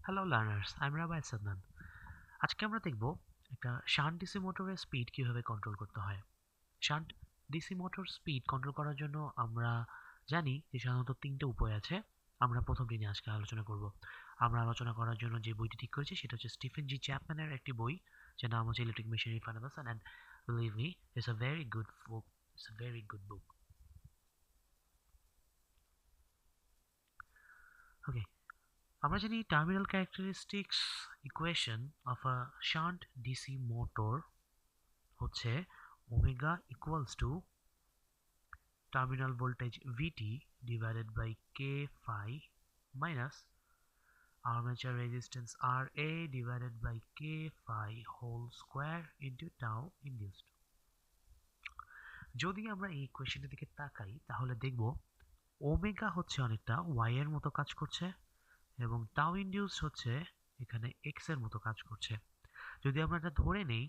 Hello learners, আমি rabbi Sadnan. আজকে আমরা দেখব একটা শান্ট ডিসি মোটরের স্পিড কিভাবে কন্ট্রোল করতে হয়। Shunt DC motor speed control করার জন্য আমরা জানি যে সাধারণত তিনটে উপায় আছে। আমরা প্রথমটি নিয়ে আজকে আলোচনা করব। আমরা আলোচনা করার জন্য যে বইটি ঠিক করেছি সেটা হচ্ছে স্টিফেন জি চ্যাপম্যানের একটি বই, যার নাম হচ্ছে electric machinery fundamentals, and believe me, it's a very good book. It's a very good book. Okay, আমরা জানি terminal characteristics equation of a shunt DC motor হচ্ছে omega equals to terminal voltage VT divided by K phi minus armature resistance R A divided by K phi whole square into tau induced. যদি আমরা এই ইকুয়েশনের দিকে তাকাই তাহলে দেখব omega হচ্ছে অনেকটা ওয়াই এর মতো কাজ করছে এবং টাউ ইনডিউস হচ্ছে এখানে এক্স এর মতো কাজ করছে। যদি আমরা এটা ধরে নেই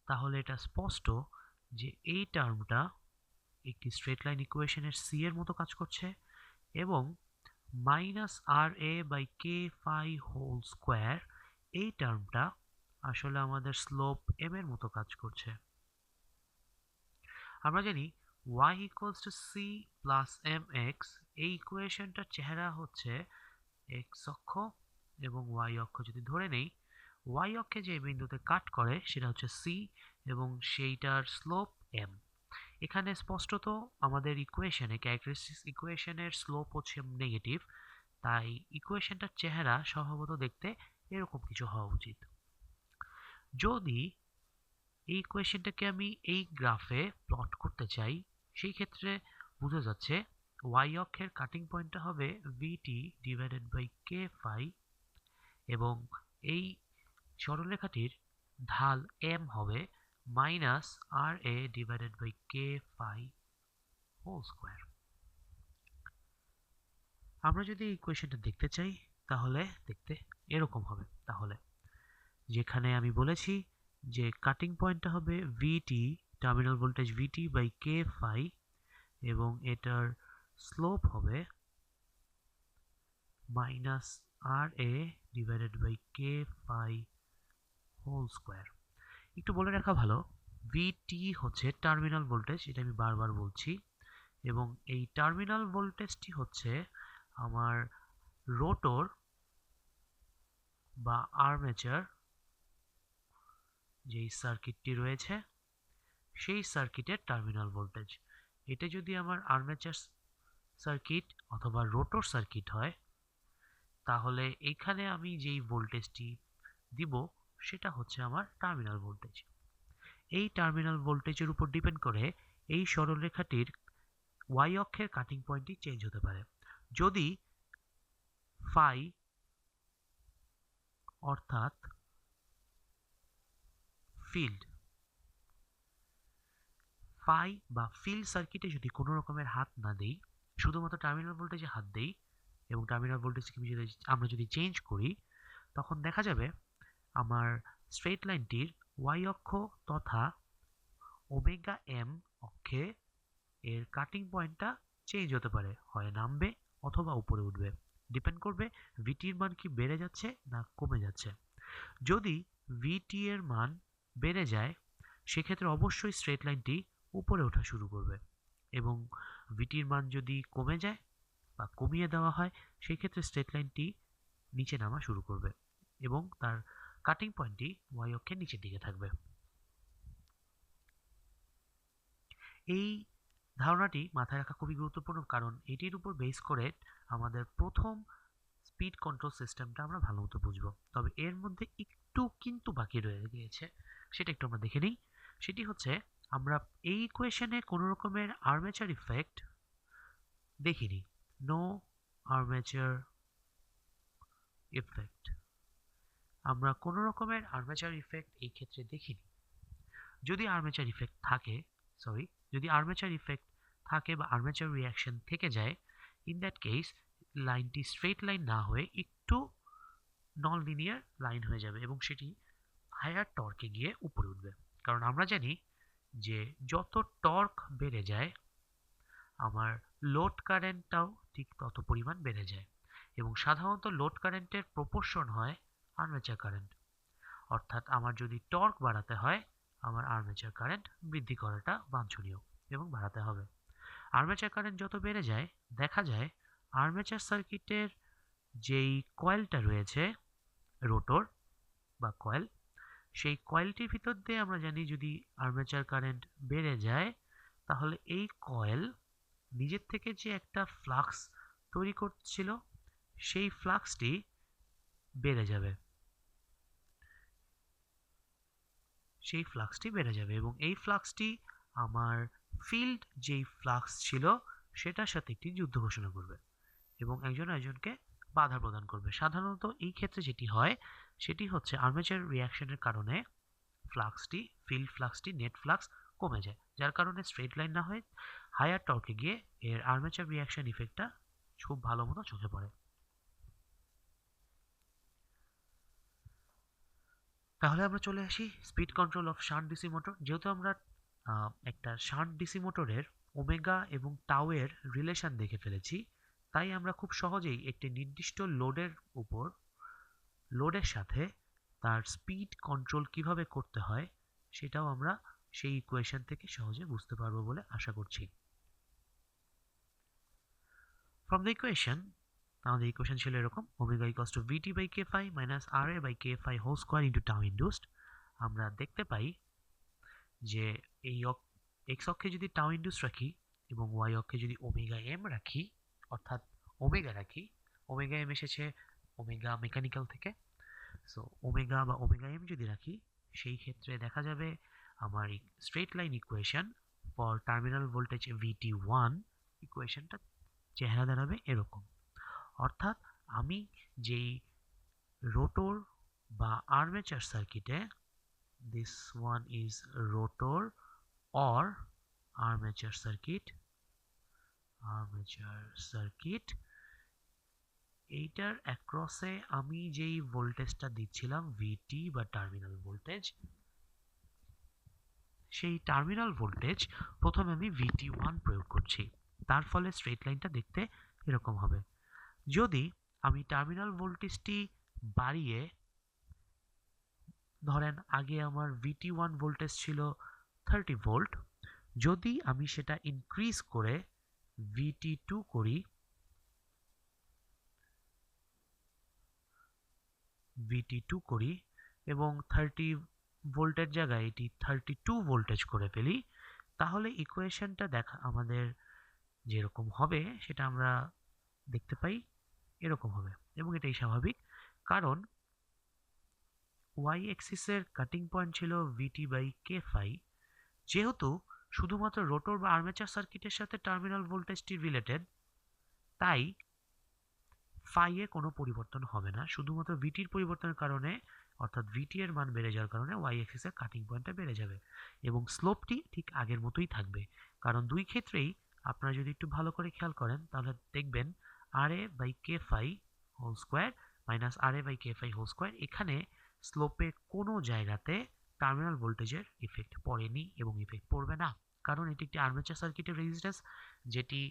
তাহলে এটা স্পষ্ট যে এই টার্মটা একটি স্ট্রেট লাইন ইকুয়েশনের সি এর মতো কাজ করছে এবং minus R A by K phi whole square এই টার্মটা আসলে আমাদের স্লোপ এম এর মতো কাজ করছে। আমরা জানি y equals to c plus m x, এই ইকুয়েশনটার চেহারা হচ্ছে এক্স অক্ষ এবং ওয়াই অক্ষ। যদি ধরে নেই ওয়াই অক্ষে যে বিন্দুতে কাট করে সেটা হচ্ছে সি এবং সেইটার স্লোপ এম। এখানে স্পষ্টত আমাদের ইকুয়েশনে ক্যারেক্টারিস্টিক্স ইকুয়েশনের স্লোপ হচ্ছে নেগেটিভ, তাই ইকুয়েশনটার চেহারা স্বভাবত দেখতে এরকম কিছু হওয়া উচিত। যদি এই ইকুয়েশনটাকে আমি এই গ্রাফে প্লট করতে চাই সেই ক্ষেত্রে বোঝা যাচ্ছে ওয়াই অক্ষের কাটিং পয়েন্টটা হবে VT divided by K phi এবং এই সরলরেখাটির ঢাল এম হবে minus R A divided by K phi whole square. আমরা যদি এই ইকুয়েশনটা দেখতে চাই তাহলে দেখতে এরকম হবে। তাহলে যেখানে আমি বলেছি যে কাটিং পয়েন্টটা হবে VT, terminal voltage VT by K phi এবং এটার স্লোপ হবে minus R A divided by K phi whole square. একটু বলে রাখা ভালো, ভিটি হচ্ছে টার্মিনাল ভোল্টেজ, এটা আমি বারবার বলছি, এবং এই টার্মিনাল ভোল্টেজটি হচ্ছে আমার রোটর বা আর্মেচার যেই সার্কিটটি রয়েছে সেই সার্কিটের টার্মিনাল ভোল্টেজ। এটা যদি আমার আর্মেচার সার্কিট অথবা রোটর সার্কিট হয় তাহলে এখানে আমি যেই ভোল্টেজটি দিব সেটা হচ্ছে আমার টার্মিনাল ভোল্টেজ। এই টার্মিনাল ভোল্টেজের উপর ডিপেন্ড করে এই সরলরেখাটির ওয়াই অক্ষের কাটিং পয়েন্টটি চেঞ্জ হতে পারে। যদি ফাই অর্থাৎ ফিল্ড ফাই বা ফিল্ড সার্কিটে যদি কোনো রকমের হাত না দেই, শুধুমাত্র টার্মিনাল ভোল্টেজে হাত দেই এবং টার্মিনাল ভোল্টেজকে আমরা যদি চেঞ্জ করি তখন দেখা যাবে আমার স্ট্রেট লাইনটির ওয়াই অক্ষ তথা ওমেগা এম অক্ষে এর কাটিং পয়েন্টটা চেঞ্জ হতে পারে, হয় নামবে অথবা উপরে উঠবে। ডিপেন্ড করবে ভিটির মান কি বেড়ে যাচ্ছে না কমে যাচ্ছে। যদি ভিটি এর মান বেড়ে যায় সেক্ষেত্রে অবশ্যই স্ট্রেট লাইনটি উপরে ওঠা শুরু করবে এবং ভিটির মান যদি কমে যায় বা কমিয়ে দেওয়া হয় সেই ক্ষেত্রে স্ট্রেট লাইনটি নিচে নামা শুরু করবে এবং তার কাটিং পয়েন্টটি ওয়াই অক্ষের নিচের দিকে থাকবে। এই ধারণাটি মাথায় রাখা খুবই গুরুত্বপূর্ণ, কারণ এটির উপর বেস করে আমাদের প্রথম স্পিড কন্ট্রোল সিস্টেমটা আমরা ভালো মতো বুঝবো। তবে এর মধ্যে একটু কিন্তু বাকি রয়ে গিয়েছে, সেটা একটু আমরা দেখে নিই। সেটি হচ্ছে আমরা এই ইকুয়েশনে কোনো রকমের আর্মেচার ইফেক্ট দেখিনি। নো আর্মেচার ইফেক্ট, আমরা কোনো রকমের আর্মেচার ইফেক্ট এই ক্ষেত্রে দেখিনি। যদি আর্মেচার ইফেক্ট থাকে, সরি, যদি আর্মেচার ইফেক্ট থাকে বা আর্মেচার রিয়াকশন থেকে যায়, ইন দ্যাট কেস লাইনটি স্ট্রেট লাইন না হয়ে একটু নন লিনিয়ার লাইন হয়ে যাবে এবং সেটি হায়ার টর্কে গিয়ে উপরে উঠবে। কারণ আমরা জানি যে যত টর্ক বেড়ে যায় আমার লোড কারেন্টটাও ঠিক তত পরিমাণ বেড়ে যায় এবং সাধারণত লোড কারেন্টের প্রপোর্শন হয় আর্মেচার কারেন্ট। অর্থাৎ আমার যদি টর্ক বাড়াতে হয়, আমার আর্মেচার কারেন্ট বৃদ্ধি করাটা বাঞ্ছনীয় এবং বাড়াতে হবে। আর্মেচার কারেন্ট যত বেড়ে যায়, দেখা যায় আর্মেচার সার্কিটের যেই কয়েলটা রয়েছে, রোটর বা কয়েল, সেই কয়েলটির ভিতর দিয়ে আমরা জানি যদি আর্মেচার কারেন্ট বেড়ে যায়, তাহলে এই কয়েল নিজের থেকে যে একটা ফ্লাক্স তৈরি করছিল, সেই ফ্লাক্সটি বেড়ে যাবে, এবং এই ফ্লাক্সটি আমার ফিল্ড যেই ফ্লাক্স ছিল সেটার সাথে একটি যুদ্ধ ঘোষণা করবে এবং একজন একজনকে বাধা প্রদান করবে। সাধারণত এই ক্ষেত্রে যেটি হয় সেটি হচ্ছে আর্মেচার রিয়াকশনের কারণে ফিল্ড ফ্লাক্সটি নেট ফ্লাক্স কমে যায়, যার কারণে স্ট্রেট লাইন না হয়ে হায়ার টর্কে গিয়ে এর আর্মেচার রিয়াকশন ইফেক্টটা খুব ভালো মতো চোখে পড়ে। তাহলে আমরা চলে আসি speed control of shunt DC motor. যেহেতু আমরা একটা শান্ট ডিসি মোটরের ওমেগা এবং টাউ এর রিলেশন দেখে ফেলেছি, তাই আমরা খুব সহজেই একটি নির্দিষ্ট লোডের সাথে তার স্পিড কন্ট্রোল কিভাবে করতে হয় সেটাও আমরা সেই ইকুয়েশন থেকে সহজে বুঝতে পারবো বলে আশা করছি। ফ্রম দ্য ইকুয়েশন, আমাদের ইকুয়েশন ছিল এরকম: omega equals to VT by K phi minus R A by K phi whole square into tau induced. আমরা দেখতে পাই যে এই এক্স অক্ষে যদি টাউ ইন্ডুস রাখি এবং ওয়াই অক্ষে যদি ওমেগা এম রাখি, অর্থাৎ ওমেগা এম এসেছে ওমেগা মেকানিক্যাল থেকে, সো ওমেগা বা ওমেগা এম যদি রাখি, সেই ক্ষেত্রে দেখা যাবে আমার straight line equation for terminal voltage VT1 ইকুয়েশনটা চেহারা দাঁড়াবে এরকম। অর্থাৎ আমি যেই রোটর বা আর্মেচার সার্কিটে, this one is rotor or armature circuit, এইটার অ্যাক্রসে আমি যেই ভোল্টেজটা দিচ্ছিলাম ভিটি বা টার্মিনাল ভোল্টেজ, সেই টার্মিনাল ভোল্টেজ প্রথমে আমি VT1 প্রয়োগ করছি। তার ফলে স্ট্রেট লাইনটা দেখতে এরকম হবে। যদি আমি টার্মিনাল ভোল্টেজটি বাড়িয়ে, ধরেন আগে আমার VT1 ভোল্টেজ ছিল 30 ভোল্ট, যদি আমি সেটা ইনক্রিজ করে VT2 করি, এবং 30 ভোল্টের জায়গায় এটি 32 ভোল্টেজ করে ফেলি, তাহলে ইকুয়েশনটা আমাদের যেরকম হবে সেটা আমরা দেখতে পাই এরকম হবে, এবং এটাই স্বাভাবিক, কারণ ওয়াই এক্সিসের কাটিং পয়েন্ট ছিল ভিটি বাই কে ফাই। যেহেতু শুধুমাত্র রোটর বা আর্মেচার সার্কিটের সাথে টার্মিনাল ভোল্টেজটি রিলেটেড, তাই ফাই এ কোনো পরিবর্তন হবে না, শুধুমাত্র ভিটির পরিবর্তনের কারণে, অর্থাৎ ভিটি এর মান বেড়ে যাওয়ার কারণে ওয়াই এক্সিসের কাটিং পয়েন্টটা বেড়ে যাবে এবং স্লোপটি ঠিক আগের মতোই থাকবে। কারণ দুই ক্ষেত্রেই আপনারা যদি একটু ভালো করে খেয়াল করেন তাহলে দেখবেন R A by K phi whole square minus R A by K phi whole square, এখানে স্লোপে কোনো জায়গাতে টার্মিনাল ভোল্টেজের ইফেক্ট পড়েনি এবং ইফেক্ট পড়বে না, কারণ এটি একটি আর্মেচার সার্কিটের রেজিস্ট্যান্স যেটি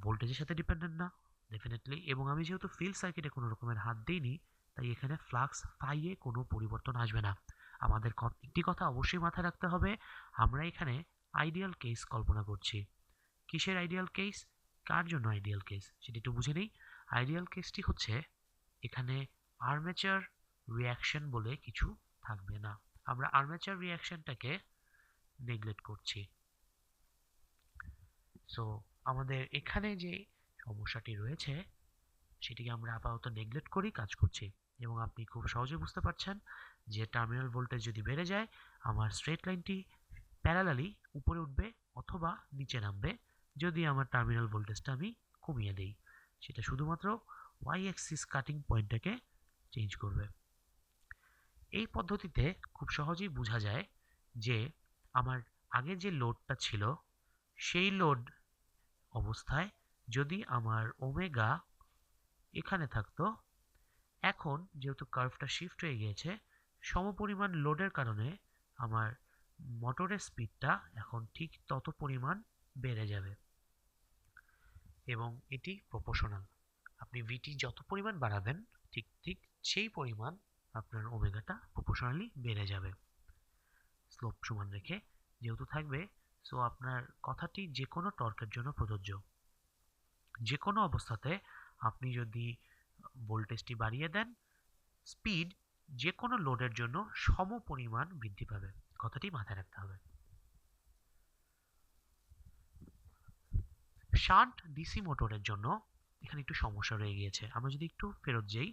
ভোল্টেজের সাথে ডিপেন্ডেন্ট না ডেফিনেটলি, এবং আমি যেহেতু ফিল্ড সার্কিটে কোনো রকমের হাত দিইনি, তাই এখানে ফ্লাক্স ফাই এ কোনো পরিবর্তন আসবে না। আমাদের একটি কথা অবশ্যই মাথায় রাখতে হবে, আমরা এখানে আইডিয়াল কেস কল্পনা করছি। কিসের আইডিয়াল কেস, কার জন্য আইডিয়াল কেস সেটি একটু বুঝে নেই। আইডিয়াল কেসটি হচ্ছে এখানে আর্মেচার রিয়াকশন বলে কিছু থাকবে না, আমরা আর্মেচার রিয়াকশনটাকে নেগলেক্ট করছি। সো আমাদের এখানে যে সমস্যাটি রয়েছে সেটিকে আমরা আপাতত নেগলেক্ট করেই কাজ করছি, এবং আপনি খুব সহজে বুঝতে পারছেন যে টার্মিনাল ভোল্টেজ যদি বেড়ে যায়, আমার স্ট্রেট লাইনটি প্যারালালি উপরে উঠবে অথবা নিচে নামবে যদি আমার টার্মিনাল ভোল্টেজটা আমি কমিয়ে দেই, সেটা শুধুমাত্র ওয়াই অ্যাক্সিস কাটিং পয়েন্টটাকে চেঞ্জ করবে। এই পদ্ধতিতে খুব সহজেই বোঝা যায় যে আমার আগে যে লোডটা ছিল সেই লোড অবস্থায় যদি আমার ওমেগা এখানে থাকতো, এখন যেহেতু কার্ভটা শিফট হয়ে গিয়েছে, সমপরিমাণ লোডের কারণে আমার মোটরের স্পিডটা এখন ঠিক তত পরিমাণ বেড়ে যাবে এবং এটি প্রপোর্শনাল। আপনি ভিটি যত পরিমাণ বাড়াবেন ঠিক ঠিক সেই পরিমাণ আপনার ওমেগাটা প্রপোর্শনালি বেড়ে যাবে স্লোপ সমান রেখে যেহেতু থাকবে। সো আপনার কথাটি যে কোনো টর্কের জন্য প্রযোজ্য। যে কোনো অবস্থাতে আপনি যদি ভোল্টেজটি বাড়িয়ে দেন, স্পিড যে কোনো লোডের জন্য সম পরিমাণ বৃদ্ধি পাবে। কথাটি মাথায় রাখতে হবে। শান্ট ডিসি মোটরের জন্য এখানে একটু সমস্যা রয়ে গিয়েছে। আমরা যদি একটু ফেরত যাই,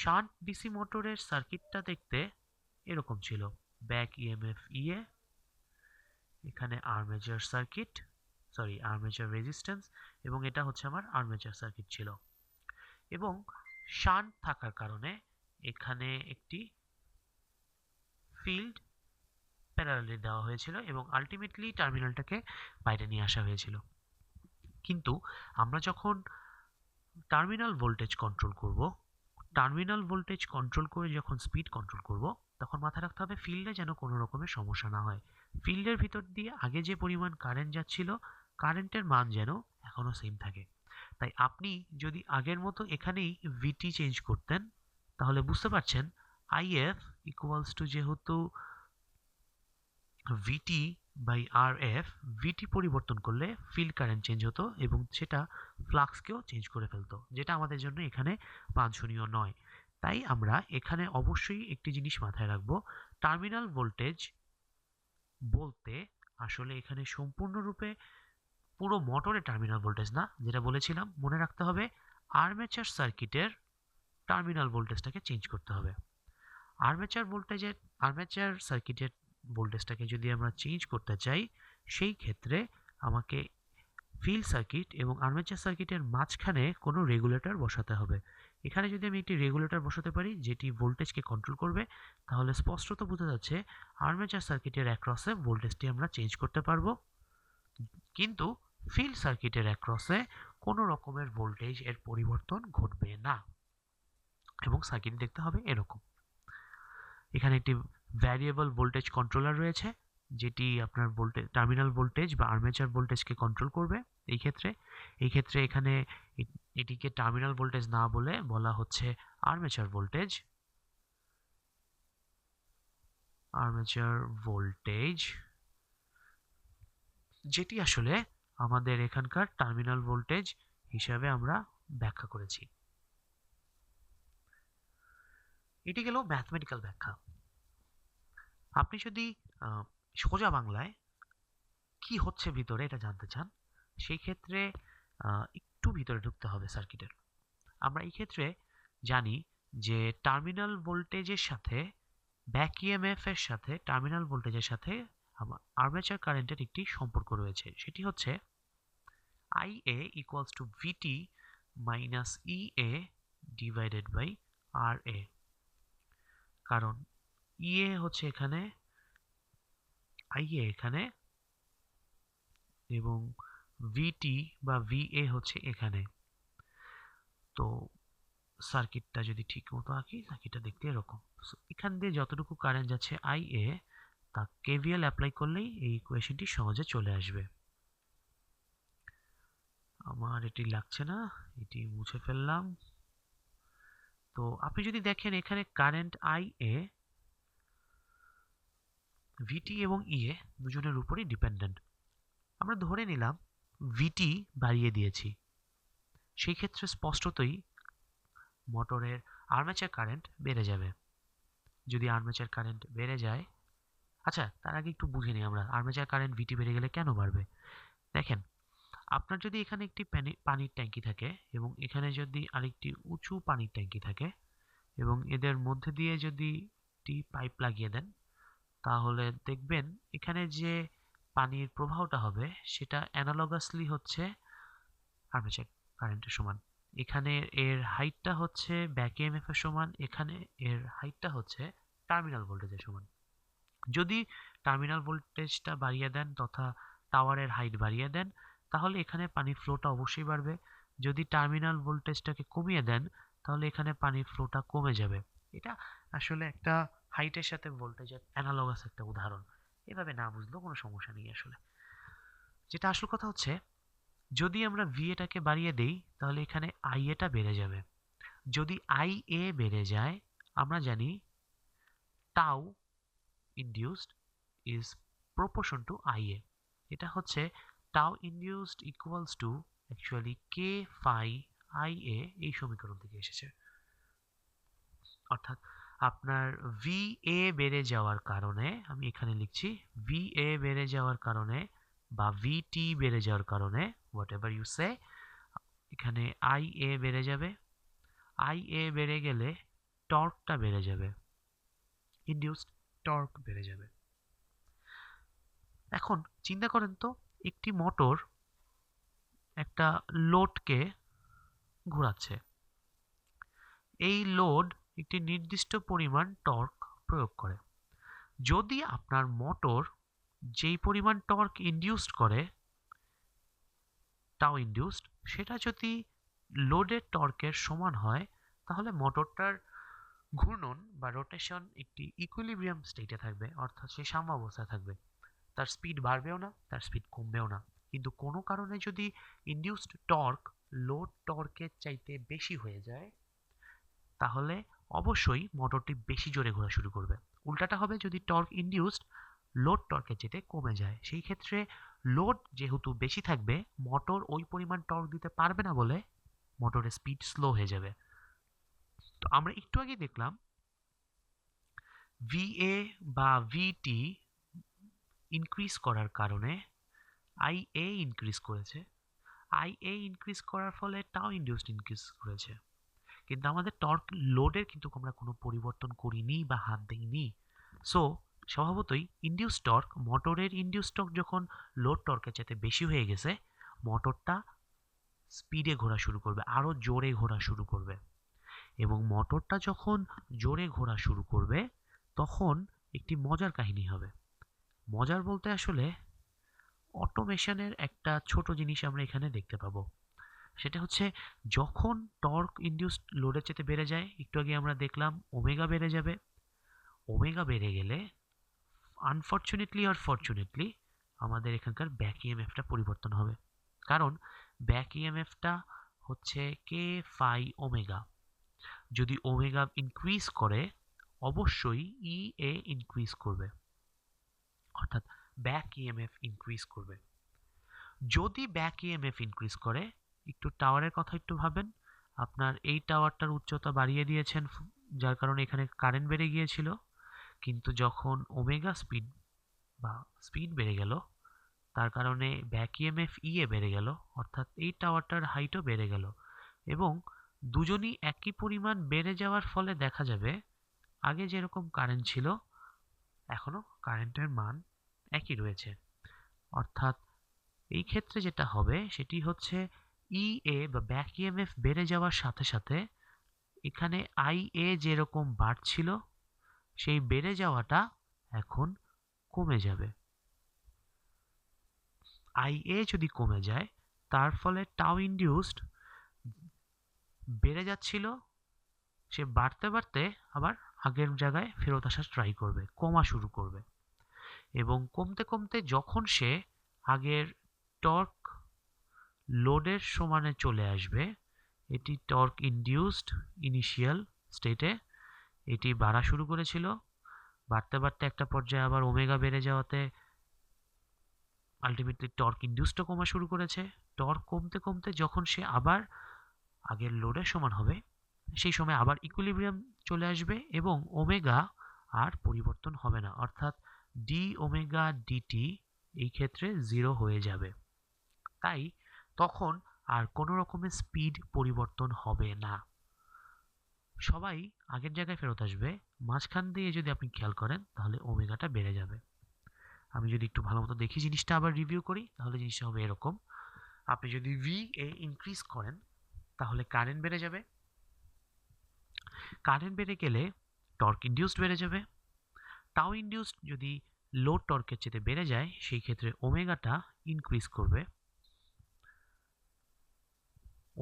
শান্ট ডিসি মোটরের সার্কিটটা দেখতে এরকম ছিল। ব্যাক ইএমএফ ইএ, এখানে আর্মেচার সার্কিট, আর্মেচার রেজিস্ট্যান্স, এবং এটা হচ্ছে আমার আর্মেচার সার্কিট ছিল। এবং শান্ট থাকার কারণে এখানে একটি ফিল্ড প্যারালালি দেওয়া হয়েছিল এবং আলটিমেটলি টার্মিনালটাকে বাইরে নিয়ে আসা হয়েছিল। কিন্তু আমরা যখন টার্মিনাল ভোল্টেজ কন্ট্রোল করব, টার্মিনাল ভোল্টেজ কন্ট্রোল করে যখন স্পিড কন্ট্রোল করব, তখন মাথায় রাখতে হবে ফিল্ডে যেন কোনো রকমের সমস্যা না হয়। ফিল্ডের ভিতর দিয়ে আগে যে পরিমাণ কারেন্ট যাচ্ছিল, কারেন্টের মান যেন এখনও সেম থাকে। তাই আপনি যদি আগের মতো এখানেই ভিটি চেঞ্জ করতেন, তাহলে বুঝতে পারছেন আইএফ ইকুয়ালস টু যেহেতু ভিটি বাই আর এফ, ভিটি পরিবর্তন করলে ফিল্ড কারেন্ট চেঞ্জ হতো এবং সেটা ফ্লাক্সকেও চেঞ্জ করে ফেলতো, যেটা আমাদের জন্য এখানে বাঞ্ছনীয় নয়। তাই আমরা এখানে অবশ্যই একটি জিনিস মাথায় রাখবো, টার্মিনাল ভোল্টেজ বলতে আসলে এখানে সম্পূর্ণরূপে পুরো মোটরের টার্মিনাল ভোল্টেজ না, যেটা বলেছিলাম মনে রাখতে হবে আর্মেচার সার্কিটের টার্মিনাল ভোল্টেজটাকে চেঞ্জ করতে হবে। আর্মেচার সার্কিটের ভোল্টেজটাকে যদি আমরা চেঞ্জ করতে চাই, সেই ক্ষেত্রে আমাকে ফিল্ড সার্কিট এবং আর্মেচার সার্কিটের মাঝখানে কোনো রেগুলেটর বসাতে হবে। এখানে যদি আমি একটি রেগুলেটর বসাতে পারি যেটি ভোল্টেজকে কন্ট্রোল করবে, তাহলে স্পষ্টত বোঝা যাচ্ছে আর্মেচার সার্কিটের অ্যাক্রসে ভোল্টেজটি আমরা চেঞ্জ করতে পারবো, কিন্তু ফিল্ড সার্কিটের অ্যাক্রসে কোনো রকমের ভোল্টেজ এর পরিবর্তন ঘটবে না এবং সার্কিট দেখতে হবে এরকম। এখানে একটি ভ্যারিয়েবল ভোল্টেজ কন্ট্রোলার রয়েছে যেটি আপনার টার্মিনাল ভোল্টেজ বা আর্মেচার ভোল্টেজকে কন্ট্রোল করবে। এই ক্ষেত্রে এখানে এটিকে টার্মিনাল ভোল্টেজ না বলে বলা হচ্ছে আর্মেচার ভোল্টেজ, যেটি আসলে আমাদের এখানকার টার্মিনাল ভোল্টেজ হিসাবে আমরা ব্যাখ্যা করেছি। এটি গেল ম্যাথমেটিক্যাল ব্যাখ্যা। আপনি যদি সোজা বাংলায় কি হচ্ছে ভিতরে এটা জানতে চান, সেই ক্ষেত্রে একটু ভিতরে ঢুকতে হবে সার্কিটের। আমরা এই ক্ষেত্রে জানি যে টার্মিনাল ভোল্টেজের সাথে ব্যাক ইএমএফ এর সাথে টার্মিনাল ভোল্টেজের সাথে আর্মেচার কারেন্টের একটি সম্পর্ক রয়েছে। সেটি হচ্ছে IA equals to VT minus EA divided by RA। কারণ ইএ হচ্ছে এখানে, IA এখানে, এবং ভিটি বা ভিএ হচ্ছে এখানে। তো সার্কিটটা যদি ঠিক মতো আঁকি, সার্কিটটা দেখতে এরকম। এখান দিয়ে যতটুকু কারেন্ট যাচ্ছে IA, তা কেভিএল অ্যাপ্লাই করলেই এই ইকুয়েশনটি সহজে চলে আসবে। আমার এটি লাগছে না, এটি মুছে ফেললাম। তো আপনি যদি দেখেন এখানে কারেন্ট IA, ভিটি এবং ইএ দুজনের উপরই ডিপেন্ডেন্ট। আমরা ধরে নিলাম ভিটি বাড়িয়ে দিয়েছি, সেই ক্ষেত্রে স্পষ্টতই মোটরের আর্মেচার কারেন্ট বেড়ে যাবে। যদি আর্মেচার কারেন্ট বেড়ে যায়, আচ্ছা তার আগে একটু বুঝে নিই আমরা আর্মেচার কারেন্ট ভিটি বেড়ে গেলে কেন বাড়বে। দেখেন, আপনার যদি এখানে একটি পানির ট্যাঙ্কি থাকে এবং এখানে যদি আরেকটি উঁচু পানির ট্যাঙ্কি থাকে এবং এদের মধ্যে দিয়ে যদি একটি পাইপ লাগিয়ে দেন, তাহলে দেখবেন এখানে যে পানির প্রবাহটা হবে সেটা অ্যানালগাসলি হচ্ছে আর্মেচার কারেন্টের সমান। এখানে এর হাইটটা হচ্ছে ব্যাক ইএমএফ এর সমান, এখানে এর হাইটটা হচ্ছে টার্মিনাল ভোল্টেজের সমান। যদি টার্মিনাল ভোল্টেজটা বাড়িয়ে দেন তথা টাওয়ারের হাইট বাড়িয়ে দেন, তাহলে এখানে পানির ফ্লোটা অবশ্যই বাড়বে। যদি টার্মিনাল ভোল্টেজটাকে কমিয়ে দেন, তাহলে এখানে পানির ফ্লোটা কমে যাবে। এটা আসলে একটা হাইটের সাথে ভোল্টেজের অ্যানালগাস একটা উদাহরণ। এভাবে না বুঝলেও কোনো সমস্যা নেই আসলে। যেটা আসল কথা হচ্ছে যদি আমরা VA-টাকে বাড়িয়ে দেই তাহলে এখানে IA-টা বেড়ে যাবে। যদি IA বেড়ে যায়, আমরা জানি tau induced is proportion to IA। এটা হচ্ছে tau induced equals to actually k phi IA, এই সমীকরণ থেকে এসেছে। অর্থাৎ আপনার VA বেড়ে যাওয়ার কারণে, আমি এখানে লিখছি VA বেড়ে যাওয়ার কারণে বা VT বেড়ে যাওয়ার কারণে, হোয়াট এভার ইউ সে, এখানে IA বেড়ে যাবে। IA বেড়ে গেলে টর্কটা বেড়ে যাবে, ইনডিউসড টর্ক বেড়ে যাবে। এখন চিন্তা করেন তো, একটি মোটর একটা লোডকে ঘোরাচ্ছে। এই লোড একটি নির্দিষ্ট পরিমাণ টর্ক প্রয়োগ করে। যদি আপনার মোটর যেই পরিমাণ টর্ক ইনডিউসড করে, টাউ ইনডিউসড, সেটা যদি লোডের টর্কের সমান হয়, তাহলে মোটরটার ঘূর্ণন বা রোটেশন একটি ইকুইলিব্রিয়াম স্টেটে থাকবে, অর্থাৎ সে সাম্যাবস্থায় থাকবে। তার স্পিড বাড়বেও না, তার স্পিড কমবেও না। কিন্তু কোনো কারণে যদি ইনডিউসড টর্ক লোড টর্কের চাইতে বেশি হয়ে যায়, তাহলে অবশ্যই মোটরটি বেশি জোরে ঘোরা শুরু করবে। উল্টাটা হবে যদি টর্ক ইনডিউসড লোড টর্কের চেয়ে কমে যায়, সেই ক্ষেত্রে লোড যেহেতু বেশি থাকবে, মোটর ওই পরিমাণ টর্ক দিতে পারবে না বলে মোটরের স্পিড স্লো হয়ে যাবে। তো আমরা একটু আগে দেখলাম VA বা VT ইনক্রিজ করার কারণে IA ইনক্রিজ করেছে। IA ইনক্রিজ করার ফলে টাউ ইনডিউসড ইনক্রিজ করেছে। কিন্তু আমাদের টর্ক লোডের কিন্তু আমরা কোনো পরিবর্তন করিনি বা হাত দিইনি। সো স্বভাবতই ইনডিউস টর্ক, মোটরের ইনডিউস টর্ক যখন লোড টর্কের চাইতে বেশি হয়ে গেছে, মোটরটা স্পিডে ঘোরা শুরু করবে, আরও জোরে ঘোরা শুরু করবে। এবং মোটরটা যখন জোরে ঘোরা শুরু করবে, তখন একটি মজার কাহিনী হবে। মজার বলতে আসলে অটোমেশনের একটা ছোট জিনিস আমরা এখানে দেখতে পাবো। সেটা হচ্ছে যখন টর্ক ইনডিউসড লোডের চেয়ে বেড়ে যায়, একটু আগে আমরা দেখলাম ওমেগা বেড়ে যাবে। ওমেগা বেড়ে গেলে আনফরচুনেটলি আর ফরচুনেটলি আমাদের এখানকার ব্যাক ইএমএফটা পরিবর্তন হবে। কারণ ব্যাক ইএমএফটা হচ্ছে কে ফাই ওমেগা। যদি ওমেগা ইনক্রিজ করে, অবশ্যই ইএ ইনক্রিজ করবে, অর্থাৎ ব্যাক ইএমএফ ইনক্রিজ করবে। যদি ব্যাক ইএমএফ ইনক্রিজ করে, একটু টাওয়ারের কথা একটু ভাবেন। আপনার এই টাওয়ারটার উচ্চতা বাড়িয়ে দিয়েছেন, যার কারণে এখানে কারেন্ট বেড়ে গিয়েছিল। কিন্তু যখন ওমেগা স্পিড বা স্পিড বেড়ে গেল, তার কারণে ব্যাক ইএমএফ ইএ বেড়ে গেল, অর্থাৎ এই টাওয়ারটার হাইটও বেড়ে গেল। এবং দুজনই একই পরিমাণ বেড়ে যাওয়ার ফলে দেখা যাবে আগে যেরকম কারেন্ট ছিল, এখনো কারেন্টের মান একই রয়েছে। অর্থাৎ এই ক্ষেত্রে যেটা হবে সেটি হচ্ছে ইএ বা ব্যাক ইএমএফ বেড়ে যাওয়ার সাথে সাথে এখানে আইএ যেরকম বাড়ছিল, সেই বেড়ে যাওয়াটা এখন কমে যাবে। আইএ যদি কমে যায়, তার ফলে টাউ ইনডিউসড বেড়ে যাচ্ছিল, সে বাড়তে বাড়তে আবার আগের জায়গায় ফেরত আসার ট্রাই করবে, কমা শুরু করবে। এবং কমতে কমতে যখন সে আগের টর্ক লোডের সমানে চলে আসবে, এটি টর্ক ইনডিউসড ইনিশিয়াল স্টেটে এটি বাড়া শুরু করেছিল। বাড়তে বাড়তে একটা পর্যায়ে আবার ওমেগা বেড়ে যাওয়াতে আলটিমেটলি টর্ক ইনডিউসডও কমা শুরু করেছে। টর্ক কমতে কমতে যখন সে আবার আগের লোডের সমান হবে, সেই সময় আবার ইকুইলিব্রিয়াম চলে আসবে এবং ওমেগা আর পরিবর্তন হবে না, অর্থাৎ ডি ওমেগা ডিটি এই ক্ষেত্রে 0 হয়ে যাবে। তাই তখন আর কোনো রকমের স্পিড পরিবর্তন হবে না, সবাই আগের জায়গায় ফেরত আসবে। মাঝখান দিয়ে যদি আপনি খেয়াল করেন তাহলে ওমেগাটা বেড়ে যাবে। আমি যদি একটু ভালো মতো দেখি জিনিসটা আবার রিভিউ করি, তাহলে জিনিসটা হবে এরকম। আপনি যদি VA ইনক্রিজ করেন, তাহলে কারেন্ট বেড়ে যাবে। কারেন্ট বেড়ে গেলে টর্ক ইনডিউসড বেড়ে যাবে। টাউ ইনডিউসড যদি লোড টর্কের চেয়ে বেড়ে যায়, সেই ক্ষেত্রে ওমেগাটা ইনক্রিজ করবে।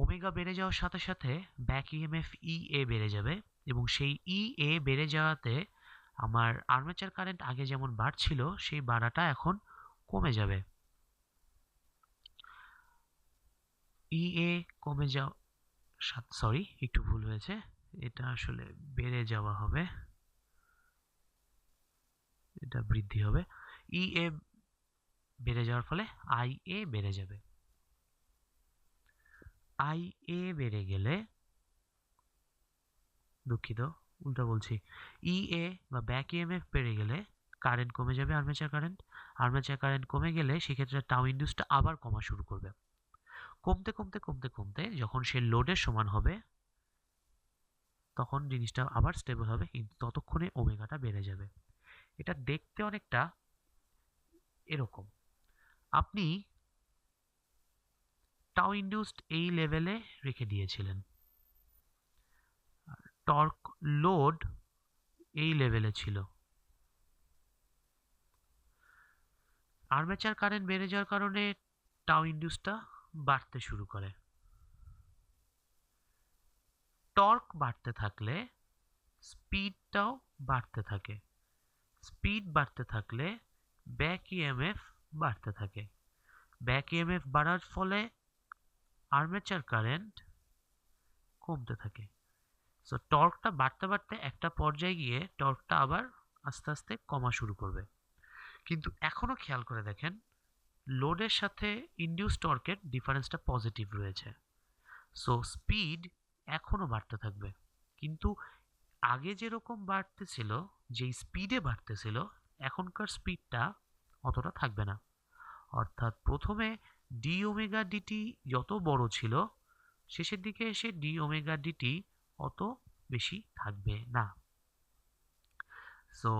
ওমেগা বেড়ে যাওয়ার সাথে সাথে ব্যাক ইএমএফ ইএ বেড়ে যাবে এবং সেই ইএ বেড়ে যাওয়াতে আমার আর্মেচার কারেন্ট আগে যেমন বাড়ছিল, সেই বাড়াটা এখন কমে যাবে। ইএ কমে যাওয়া, সরি একটু ভুল হয়েছে, এটা আসলে বেড়ে যাওয়া হবে, এটা বৃদ্ধি হবে। ইএ বেড়ে যাওয়ার ফলে আইএ বেড়ে যাবে। আইএ বেড়ে গেলে, দুঃখিত উল্টা বলছি, ইএ বা ব্যাক ইএমএফ বেড়ে গেলে কারেন্ট কমে যাবে, আর্মেচার কারেন্ট। আর্মেচার কারেন্ট কমে গেলে সেক্ষেত্রে টাউ ইন্ডিউসটা আবার কমা শুরু করবে। কমতে কমতে কমতে কমতে যখন সে লোডের সমান হবে তখন জিনিসটা আবার স্টেবল হবে, কিন্তু ততক্ষণে ওমেগাটা বেড়ে যাবে। এটা দেখতে অনেকটা এরকম। আপনি টাউ ইন্ডিউসড এই লেভেলে রেখে দিয়েছিলেন, টর্ক লোড এই লেভেলে ছিল। আর্মেচার কারেন্ট বেড়ে যাওয়ার কারণে টাউ ইন্ডিউসটা বাড়তে শুরু করে। টর্ক বাড়তে থাকলে স্পিডটাও বাড়তে থাকে। স্পিড বাড়তে থাকলে ব্যাক ইএমএফ বাড়তে থাকে। ব্যাক ইএমএফ বাড়ার ফলে আর্মেচার কারেন্ট কমতে থাকে। সো টর্কটা বাড়তে বাড়তে একটা পর্যায়ে গিয়ে টর্কটা আবার আস্তে আস্তে কমা শুরু করবে। কিন্তু এখনো খেয়াল করে দেখেন, লোডের সাথে ইনডিউস টর্কের ডিফারেন্সটা পজিটিভ রয়েছে। সো স্পিড এখনো বাড়তে থাকবে, কিন্তু আগে যেরকম বাড়তেছিল, যেই স্পিডে বাড়তেছিল, এখনকার স্পিডটা অতটা থাকবে না। অর্থাৎ প্রথমে ডি ওমেগা ডিটি যত বড় ছিল, শেষের দিকে এসে ডি ওমেগা ডিটি অত বেশি থাকবে না। সো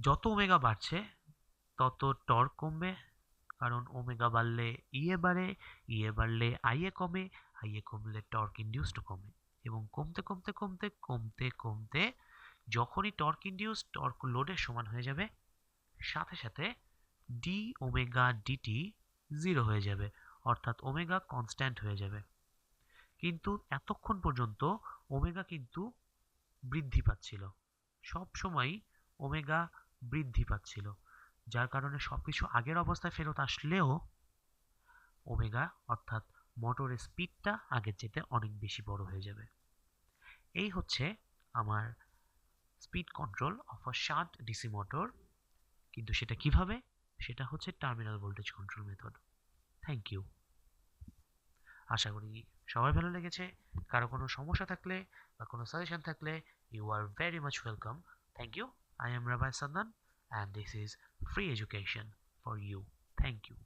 যত ওমেগা বাড়ছে তত টর্ক কমবে, কারণ ওমেগা বাড়লে ইএ বাড়ে, ইএ বাড়লে আইএ কমে, আইএ কমলে টর্ক ইনডিউসড কমে, এবং কমতে কমতে কমতে কমতে কমতে যখনই টর্ক ইনডিউস টর্ক লোডের সমান হয়ে যাবে, সাথে সাথে ডি ওমেগা ডিটি জিরো হয়ে যাবে, অর্থাৎ ওমেগা কনস্ট্যান্ট হয়ে যাবে। কিন্তু এতক্ষণ পর্যন্ত ওমেগা কিন্তু বৃদ্ধি পাচ্ছিল, সব সময় ওমেগা বৃদ্ধি পাচ্ছিল, যার কারণে সবকিছু আগের অবস্থায় ফেরত আসলেও ওমেগা অর্থাৎ মোটরের স্পিডটা আগের চেয়ে অনেক বেশি বড় হয়ে যাবে। এই হচ্ছে আমার speed control of a shunt DC motor. কিন্তু সেটা কিভাবে, সেটা হচ্ছে terminal voltage control method. Thank you. আশা করি সবাই ভালো লেগেছে। কারো কোনো সমস্যা থাকলে বা কোনো সাজেশন থাকলে, you are very much welcome. Thank you. I am Rabbi Sandan and this is free education for you. Thank you.